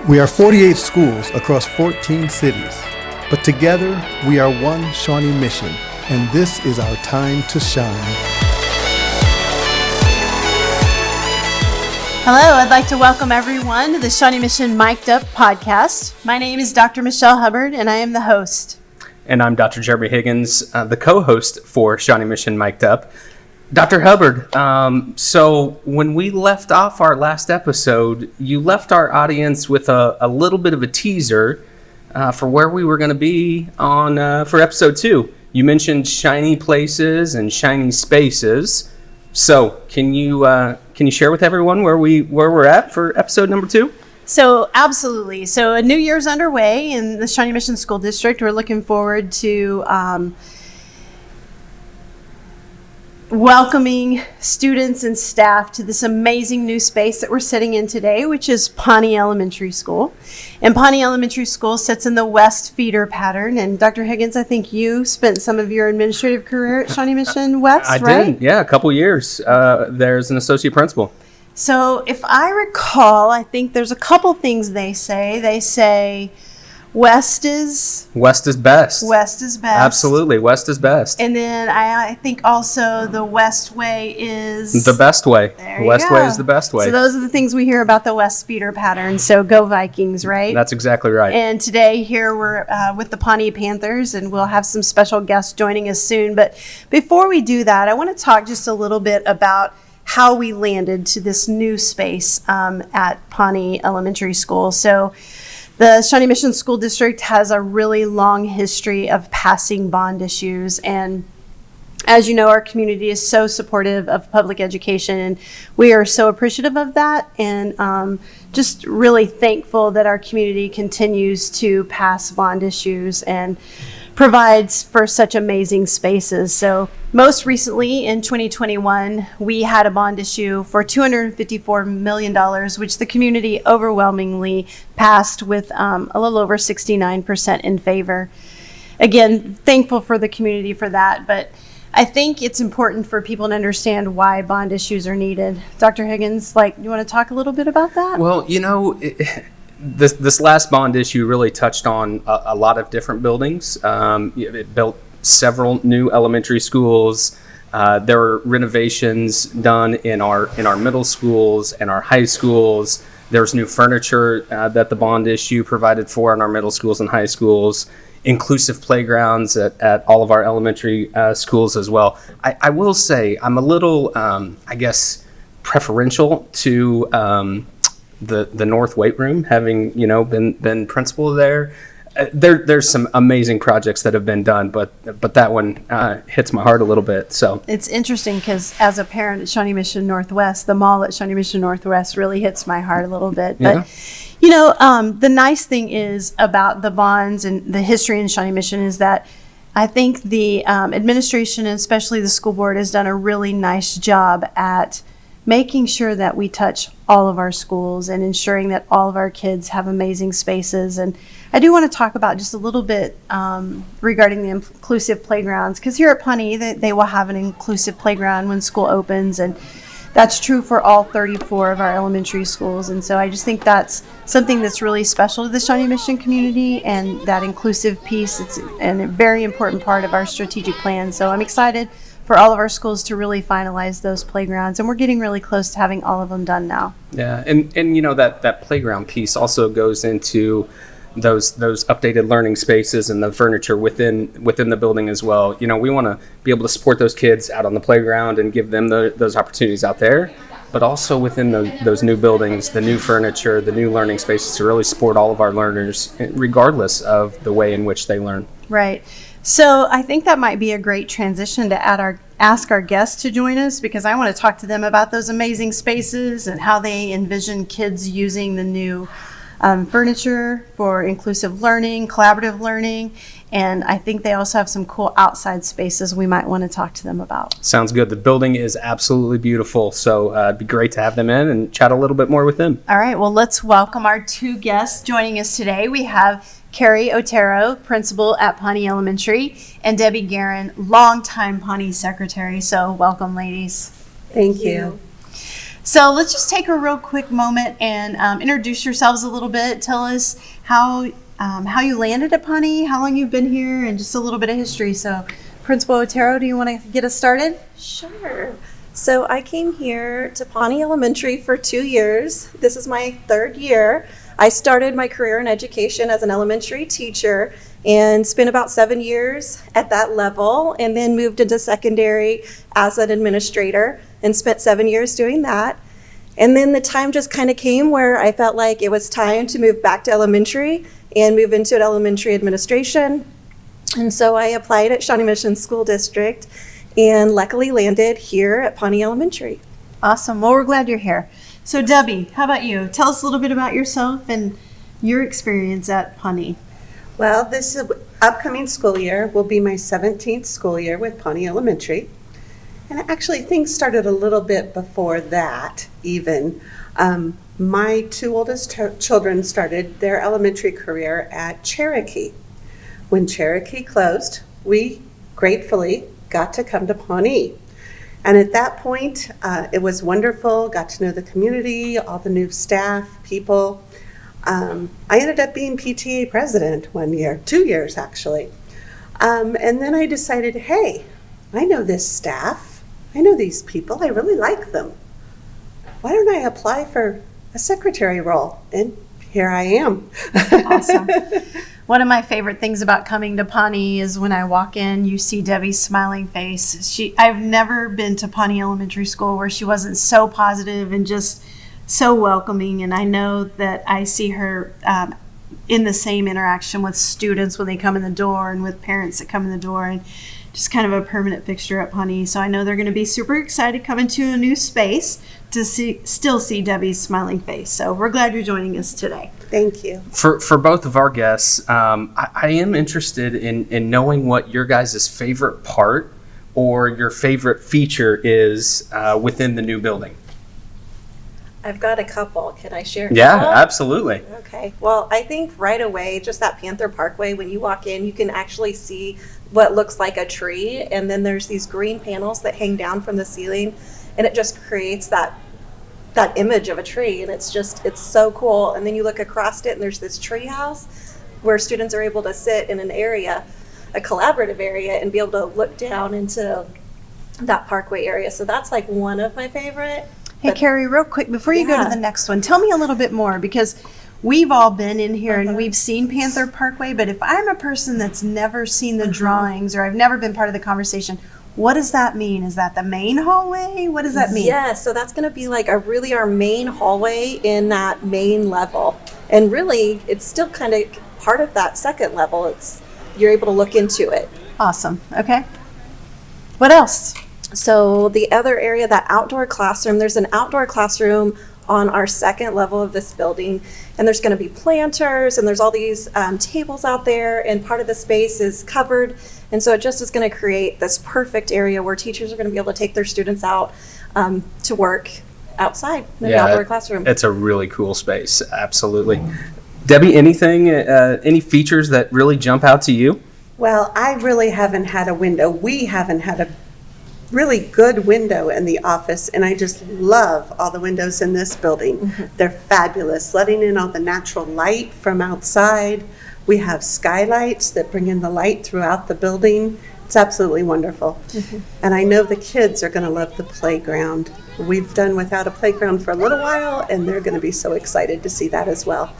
We are 48 schools across 14 cities, but together we are ONE Shawnee Mission, and this is our time to shine. Hello, I'd like to welcome everyone to the Shawnee Mission Mic'd Up podcast. My name is Dr. Michelle Hubbard, and I am the host. And I'm Dr. Jeremy Higgins, the co-host for Shawnee Mission Mic'd Up. Dr. Hubbard, so when we left off our last episode, you left our audience with a little bit of a teaser for where we were going to be on for episode 2. You mentioned shiny places and shiny spaces. So can you share with everyone where we're at for episode number 2? So absolutely. So a new year's underway in the Shawnee Mission School District. We're looking forward to welcoming students and staff to this amazing new space that we're sitting in today, which is Pawnee Elementary School. And Pawnee Elementary School sits in the west feeder pattern. And Dr. Higgins, I think you spent some of your administrative career at Shawnee Mission West, I right? did, yeah, a couple years. There's an associate principal. So if I recall, I think there's a couple things they say. They say west is best. West is best. Absolutely, west is best. And then I think also the west way is The best way. There you West go. way is the best way. So those are the things we hear about the west feeder pattern. So go Vikings, right? That's exactly right. And today here we're with the Pawnee Panthers, and we'll have some special guests joining us soon. But before we do that, I want to talk just a little bit about how we landed to this new space at Pawnee Elementary School. So the Shawnee Mission School District has a really long history of passing bond issues, and as you know, our community is so supportive of public education, and we are so appreciative of that, and just really thankful that our community continues to pass bond issues and provides for such amazing spaces. So most recently in 2021, we had a bond issue for $254 million, which the community overwhelmingly passed with a little over 69% in favor. Again, thankful for the community for that, but I think it's important for people to understand why bond issues are needed. Dr. Higgins, you want to talk a little bit about that? Well, this last bond issue really touched on a lot of different buildings. It built several new elementary schools. There were renovations done in our middle schools and our high schools. There's new furniture that the bond issue provided for in our middle schools and high schools. Inclusive playgrounds at all of our elementary schools as well. I will say I'm a little, preferential to the North Weight Room, having been principal there. There's some amazing projects that have been done, but that one hits my heart a little bit. So it's interesting because as a parent at Shawnee Mission Northwest, the mall at Shawnee Mission Northwest really hits my heart a little bit. But the nice thing is about the bonds and the history in Shawnee Mission is that I think the administration and especially the school board has done a really nice job at making sure that we touch all of our schools and ensuring that all of our kids have amazing spaces. And I do want to talk about just a little bit regarding the inclusive playgrounds, because here at Pawnee, they will have an inclusive playground when school opens, and that's true for all 34 of our elementary schools. And so I just think that's something that's really special to the Shawnee Mission community, and that inclusive piece, it's a very important part of our strategic plan. So I'm excited for all of our schools to really finalize those playgrounds, and we're getting really close to having all of them done now. Yeah, and that playground piece also goes into those updated learning spaces and the furniture within the building as well. We want to be able to support those kids out on the playground and give them those opportunities out there, but also within those new buildings, the new furniture, the new learning spaces to really support all of our learners, regardless of the way in which they learn. Right. So I think that might be a great transition to ask our guests to join us, because I want to talk to them about those amazing spaces and how they envision kids using the new furniture for inclusive learning, collaborative learning, and I think they also have some cool outside spaces we might want to talk to them about. Sounds good. The building is absolutely beautiful, so it'd be great to have them in and chat a little bit more with them. All right, well, let's welcome our 2 guests joining us today. We have Kari Otero, principal at Pawnee Elementary, and Debbie Garren, longtime Pawnee secretary. So welcome, ladies. Thank you. So let's just take a real quick moment and introduce yourselves a little bit. Tell us how you landed at Pawnee, how long you've been here, and just a little bit of history. So Principal Otero, do you want to get us started? Sure. So I came here to Pawnee Elementary for 2 years. This is my 3rd year. I started my career in education as an elementary teacher and spent about 7 years at that level, and then moved into secondary as an administrator and spent 7 years doing that. And then the time just kind of came where I felt like it was time to move back to elementary and move into an elementary administration. And so I applied at Shawnee Mission School District and luckily landed here at Pawnee Elementary. Awesome. Well, we're glad you're here. So Debbie, how about you? Tell us a little bit about yourself and your experience at Pawnee. Well, this upcoming school year will be my 17th school year with Pawnee Elementary. And actually, things started a little bit before that, even. My 2 oldest children started their elementary career at Cherokee. When Cherokee closed, we gratefully got to come to Pawnee. And at that point, it was wonderful, got to know the community, all the new staff, people. I ended up being PTA president 1 year, 2 years actually. And then I decided, hey, I know this staff. I know these people. I really like them. Why don't I apply for a secretary role? And here I am. Awesome. One of my favorite things about coming to Pawnee is when I walk in, you see Debbie's smiling face. I've never been to Pawnee Elementary School where she wasn't so positive and just so welcoming. And I know that I see her in the same interaction with students when they come in the door and with parents that come in the door, and just kind of a permanent fixture at Pawnee. So I know they're going to be super excited coming to a new space to still see Debbie's smiling face. So we're glad you're joining us today. Thank you. For both of our guests, I am interested in knowing what your guys' favorite part or your favorite feature is within the new building. I've got a couple. Can I share? Yeah, absolutely. Okay. Well, I think right away, just that Panther Parkway, when you walk in, you can actually see what looks like a tree. And then there's these green panels that hang down from the ceiling. And it just creates that image of a tree. And it's so cool. And then you look across it and there's this tree house where students are able to sit in an area, a collaborative area, and be able to look down into that parkway area. So that's like one of my favorite. Hey, Kari, real quick, before you go to the next one, tell me a little bit more, because we've all been in here and we've seen Panther Parkway, but if I'm a person that's never seen the drawings or I've never been part of the conversation, what does that mean? Is that the main hallway? What does that mean? Yeah, so that's going to be like our main hallway in that main level. And really, it's still kind of part of that second level. You're able to look into it. Awesome. Okay. What else? So the other area, that outdoor classroom, there's an outdoor classroom on our second level of this building, and there's going to be planters and there's all these tables out there, and part of the space is covered, and so it just is going to create this perfect area where teachers are going to be able to take their students out to work outside in the outdoor classroom. It's a really cool space, absolutely. Debbie, any features that really jump out to you? Well, I really haven't had a window. We haven't had a really good window in the office, and I just love all the windows in this building. Mm-hmm. They're fabulous, letting in all the natural light from outside. We have skylights that bring in the light throughout the building. It's absolutely wonderful. Mm-hmm. And I know the kids are going to love the playground. We've done without a playground for a little while, and they're going to be so excited to see that as well.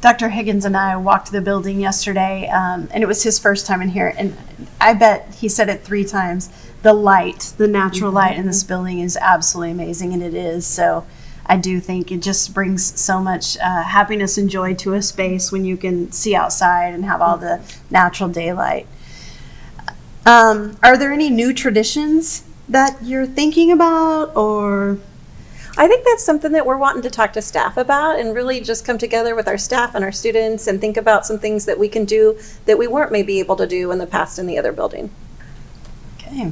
Dr. Higgins and I walked the building yesterday, and it was his first time in here, and I bet he said it 3 times. The light, the natural light in this building is absolutely amazing, and it is. So I do think it just brings so much happiness and joy to a space when you can see outside and have all the natural daylight. Are there any new traditions that you're thinking about, or? I think that's something that we're wanting to talk to staff about, and really just come together with our staff and our students and think about some things that we can do that we weren't maybe able to do in the past in the other building. Okay.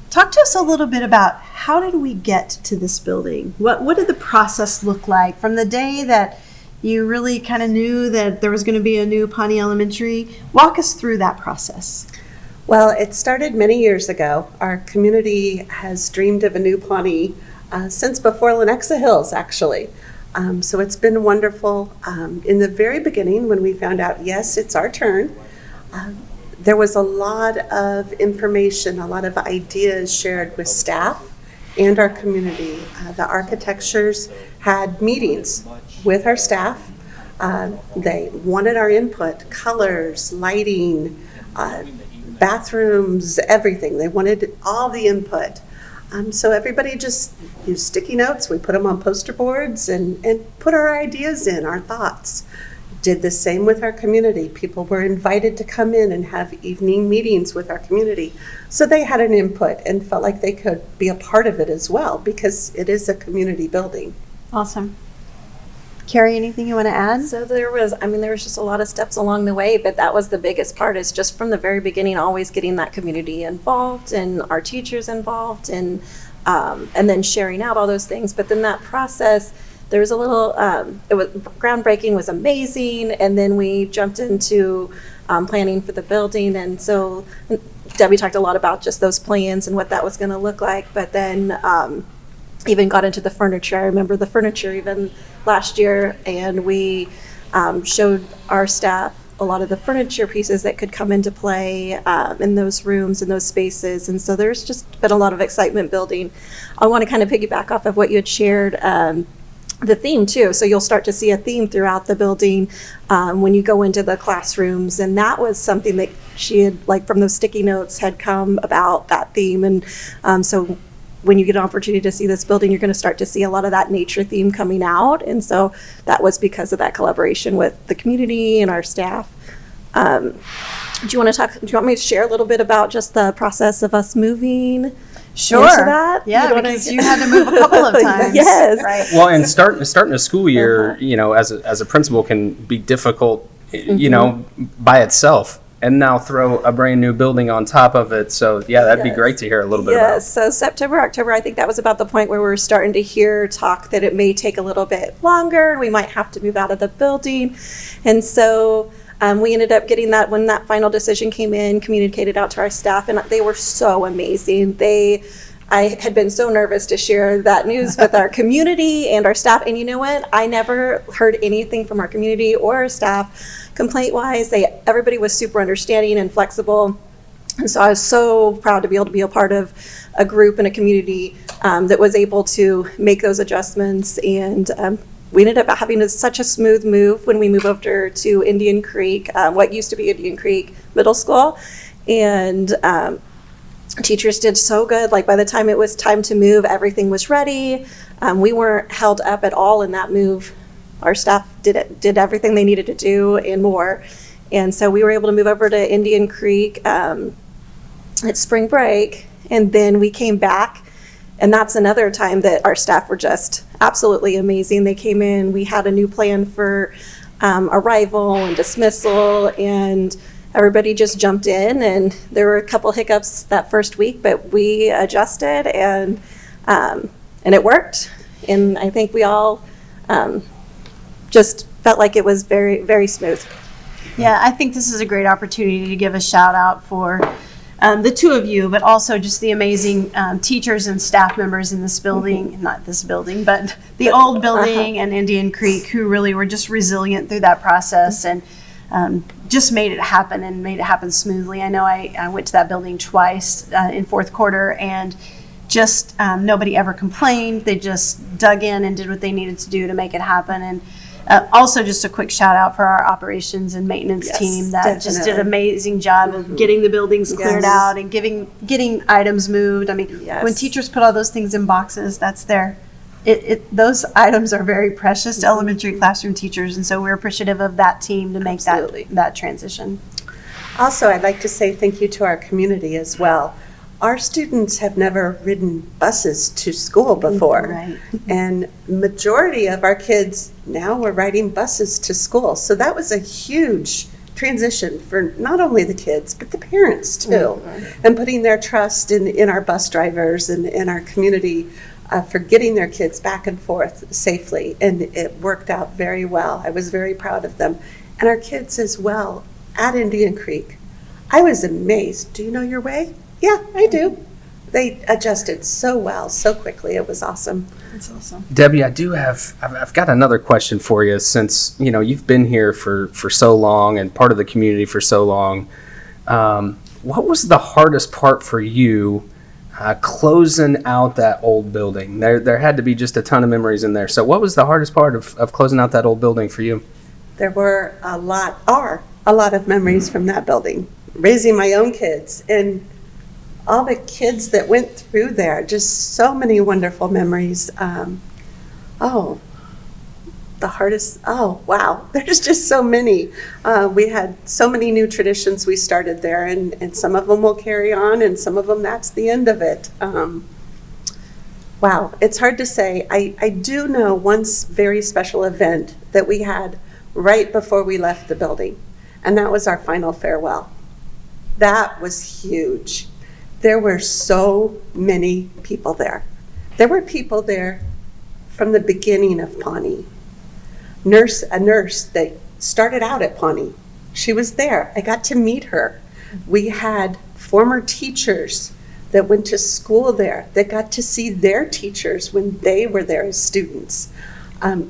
Talk to us a little bit about how did we get to this building? What did the process look like from the day that you really kind of knew that there was going to be a new Pawnee Elementary? Walk us through that process. Well, it started many years ago. Our community has dreamed of a new Pawnee since before Lenexa Hills, actually. So it's been wonderful. In the very beginning, when we found out, yes, it's our turn, there was a lot of information, a lot of ideas shared with staff and our community. The architectures had meetings with our staff. They wanted our input, colors, lighting, bathrooms, everything. They wanted all the input. So everybody just used sticky notes. We put them on poster boards and put our ideas in, our thoughts. Did the same with our community. People were invited to come in and have evening meetings with our community. So they had an input and felt like they could be a part of it as well, because it is a community building. Awesome. Kari, anything you want to add? So there was just a lot of steps along the way, but that was the biggest part, is just from the very beginning, always getting that community involved and our teachers involved, and then sharing out all those things. But then that process, there was a little, it was groundbreaking, was amazing, and then we jumped into planning for the building. And so Debbie talked a lot about just those plans and what that was going to look like, but then even got into the furniture. I remember the furniture even last year, and we showed our staff a lot of the furniture pieces that could come into play in those rooms and those spaces. And so there's just been a lot of excitement building. I want to kind of piggyback off of what you had shared, the theme too. So you'll start to see a theme throughout the building when you go into the classrooms. And that was something that she had, like from those sticky notes, had come about that theme. And so when you get an opportunity to see this building, you're going to start to see a lot of that nature theme coming out. And so that was because of that collaboration with the community and our staff. Do you want me to share a little bit about just the process of us moving? Sure. Into that? Yeah, because you had to move a couple of times. Yes. Right. Well, and starting a school year, as a principal can be difficult, by itself. And now throw a brand new building on top of it. So yeah, that'd be great to hear a little bit about. Yes, so September, October, I think that was about the point where we were starting to hear talk that it may take a little bit longer. We might have to move out of the building. And so we ended up getting that when that final decision came in, communicated out to our staff, and they were so amazing. I had been so nervous to share that news with our community and our staff. And you know what? I never heard anything from our community or our staff complaint-wise. Everybody was super understanding and flexible. And so I was so proud to be able to be a part of a group and a community that was able to make those adjustments. And we ended up having such a smooth move when we moved over to Indian Creek, what used to be Indian Creek Middle School. And teachers did so good. Like by the time it was time to move, everything was ready. We weren't held up at all in that move. Our staff did everything they needed to do and more. And so we were able to move over to Indian Creek at spring break. And then we came back. And that's another time that our staff were just absolutely amazing. They came in, we had a new plan for arrival and dismissal, and everybody just jumped in. And there were a couple hiccups that first week, but we adjusted and it worked. And I think we all just felt like it was very, very smooth. Yeah, I think this is a great opportunity to give a shout out for the two of you, but also just the amazing teachers and staff members in this building, not this building, but the old building and Indian Creek, who really were just resilient through that process and just made it happen smoothly. I know I went to that building twice in fourth quarter, and just nobody ever complained. They just dug in and did what they needed to do to make it happen. And also just a quick shout out for our operations and maintenance team that just did an amazing job of getting the buildings cleared out and getting items moved. I mean, when teachers put all those things in boxes, that's those items are very precious to elementary classroom teachers. And so we're appreciative of that team to make that transition. Also, I'd like to say thank you to our community as well. Our students have never ridden buses to school before. Right. And majority of our kids now are riding buses to school. So that was a huge transition for not only the kids, but the parents too. And putting their trust in our bus drivers and in our community for getting their kids back and forth safely. And it worked out very well. I was very proud of them. And our kids as well at Indian Creek. I was amazed. Do you know your way? Yeah, I do. They adjusted so well, so quickly. It was awesome. That's awesome. Debbie, I've got another question for you, since, you've been here for so long and part of the community for so long. What was the hardest part for you closing out that old building? There had to be just a ton of memories in there. So what was the hardest part of closing out that old building for you? There were a lot of memories from that building. Raising my own kids and all the kids that went through there, just so many wonderful memories. Wow, there's just so many. We had so many new traditions we started there, and some of them will carry on, and some of them, that's the end of it. Wow, it's hard to say. I do know one very special event that we had right before we left the building, and that was our final farewell. That was huge. There were so many people there. There were people there from the beginning of Pawnee. A nurse that started out at Pawnee. She was there. I got to meet her. We had former teachers that went to school there that got to see their teachers when they were there as students.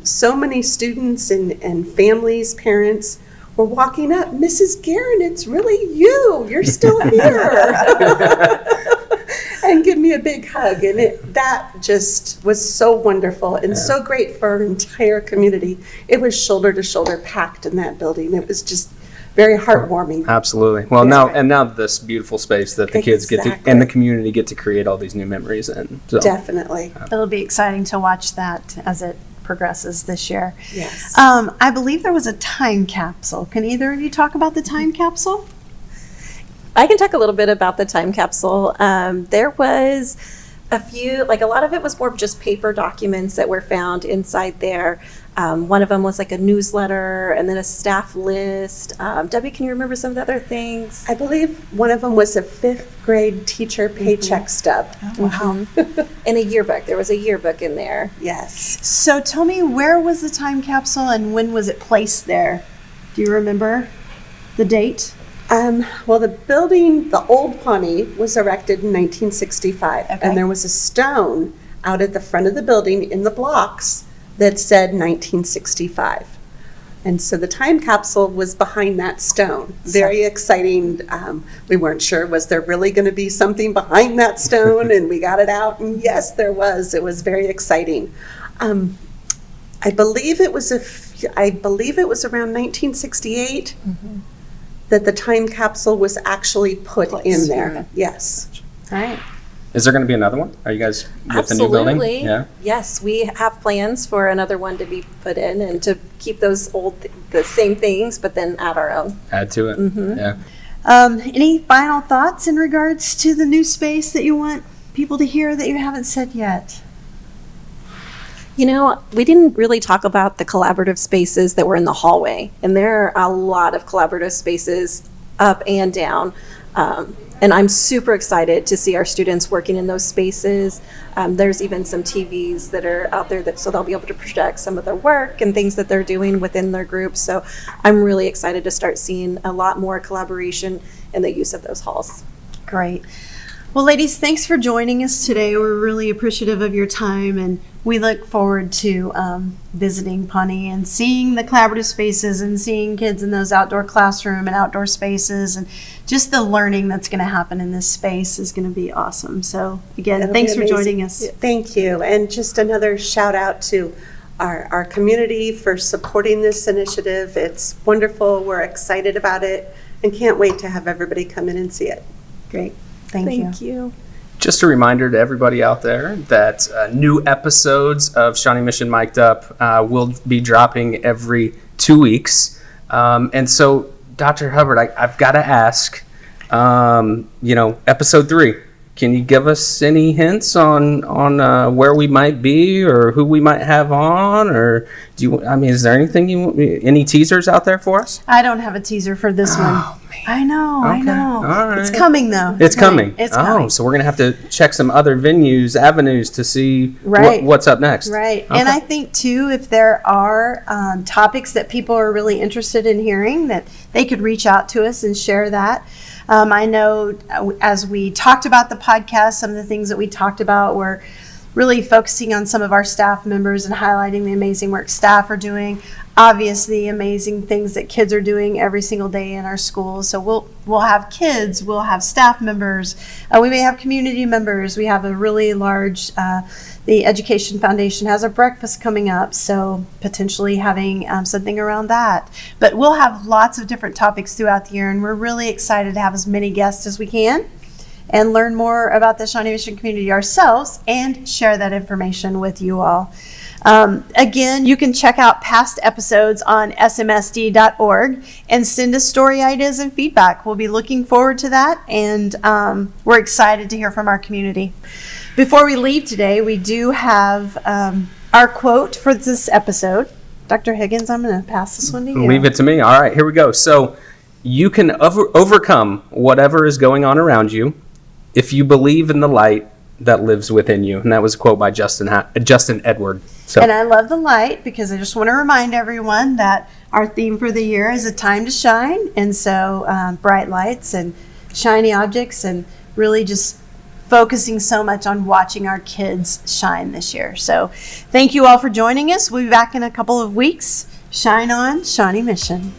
So many students and families, parents, were walking up, Mrs. Garren, it's really you. You're still here. And give me a big hug. And that just was so wonderful and so great for our entire community. It was shoulder to shoulder packed in that building. It was just very heartwarming. Absolutely. Well, now this beautiful space that the kids get to, and the community get to create all these new memories in. So. Definitely. It'll be exciting to watch that as it progresses this year. Yes. I believe there was a time capsule. Can either of you talk about the time capsule? I can talk a little bit about the time capsule. There was a few, a lot of it was more of just paper documents that were found inside there. One of them was a newsletter and then a staff list. Debbie, can you remember some of the other things? I believe one of them was a 5th grade teacher paycheck stub. Oh, wow. And a yearbook. There was a yearbook in there. Yes. So tell me, where was the time capsule and when was it placed there? Do you remember the date? Well, the building, the old Pawnee, was erected in 1965. Okay. And there was a stone out at the front of the building in the blocks that said 1965. And so the time capsule was behind that stone. Very exciting. We weren't sure, was there really going to be something behind that stone? And we got it out, and yes, there was. It was very exciting. I believe it was around 1968 that the time capsule was actually put in there. Yes. All right. Is there going to be another one? Are you guys with the new building? Absolutely. Yeah. Yes, we have plans for another one to be put in and to keep those the same things, but then add our own. Add to it. Yeah. Any final thoughts in regards to the new space that you want people to hear that you haven't said yet? We didn't really talk about the collaborative spaces that were in the hallway, and there are a lot of collaborative spaces up and down. And I'm super excited to see our students working in those spaces. There's even some TVs that are out there so they'll be able to project some of their work and things that they're doing within their groups. So I'm really excited to start seeing a lot more collaboration in the use of those halls. Great. Well, ladies, thanks for joining us today. We're really appreciative of your time, and we look forward to visiting Pawnee and seeing the collaborative spaces and seeing kids in those outdoor classroom and outdoor spaces, and just the learning that's going to happen in this space is going to be awesome. So again, thanks for joining us. Thank you. And just another shout out to our community for supporting this initiative. It's wonderful. We're excited about it and can't wait to have everybody come in and see it. Great. Thank you. Just a reminder to everybody out there that new episodes of Shawnee Mission Mic'd Up will be dropping every 2 weeks. And so, Dr. Hubbard, I've got to ask, episode 3, can you give us any hints on where we might be or who we might have on, or, Is there anything any teasers out there for us? I don't have a teaser for this one. Man. I know. All right. It's coming though. It's coming. It's coming. So we're going to have to check some other avenues to see Right. what's up next. Right. Okay. And I think, too, if there are topics that people are really interested in hearing, that they could reach out to us and share that. I know as we talked about the podcast, some of the things that we talked about were really focusing on some of our staff members and highlighting the amazing work staff are doing. Obviously, amazing things that kids are doing every single day in our schools. So we'll have kids, we'll have staff members, we may have community members. We have a really large, the Education Foundation has a breakfast coming up, so potentially having something around that. But we'll have lots of different topics throughout the year, and we're really excited to have as many guests as we can and learn more about the Shawnee Mission community ourselves and share that information with you all. Again, you can check out past episodes on smsd.org and send us story ideas and feedback. We'll be looking forward to that, and we're excited to hear from our community. Before we leave today, we do have our quote for this episode. Dr. Higgins, I'm going to pass this one to you. Leave it to me. All right, here we go. So you can overcome whatever is going on around you if you believe in the light that lives within you. And that was a quote by Justin Edward. So. And I love the light because I just want to remind everyone that our theme for the year is a time to shine. And so bright lights and shiny objects, and really just focusing so much on watching our kids shine this year. So thank you all for joining us. We'll be back in a couple of weeks. Shine on, Shawnee Mission.